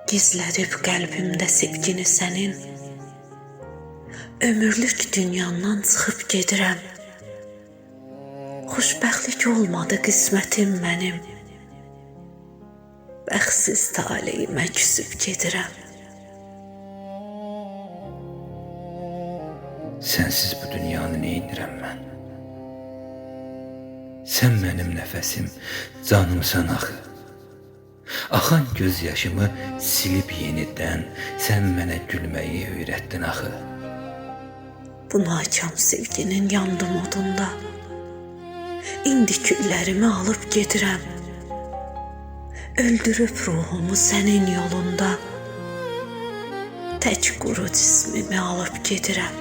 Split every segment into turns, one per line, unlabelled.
Gizlədib qəlbimdə sevgini sənin, ömürlük dünyandan çıxıb gedirəm. Xoşbəxtlik olmadı qismətim mənim, bəxtsiz taleyimə küsüb gedirəm.
Sənsiz bu dünyanı neynirəm mən? Sən mənim nəfəsim, canımsan axı. Axan göz yaşımı silib yenidən sən mənə gülməyi öyrətdin axı.
Bu nakam sevginin yandım odunda, İndi küllərimi alıb gedirəm. Öldürüb ruhumu sənin yolunda, tək quru cismimi alıb gedirəm.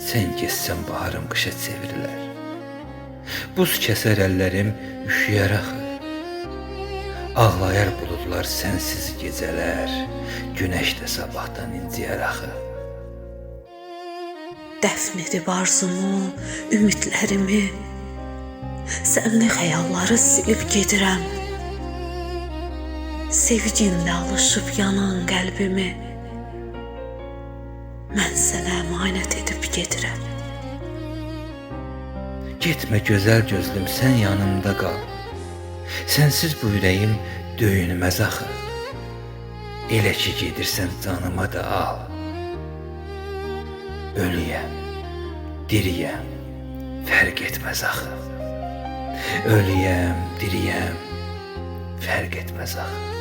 Sən gezsən baharım qışa çevrilər. Buz kəsər əllərim üşüyər axı. Ağlayar buludlar sənsiz gecələr, Günəş də sabahdan inciyər axı.
Dəfn edib arzumu, ümidlərimi, sənli xəyalları silib gedirəm. Sevginlə alışıb yanan qəlbimi mən sənə əmanət edib gedirəm.
Getmə gözəl gözlüm, sən yanımda qal. Sənsiz bu ürəyim döyünməz axı. Elə ki gedirsən canıma da al. Ölüyəm, diriyəm, fərq etməz axı. Ölüyəm, diriyəm, fərq etməz axı.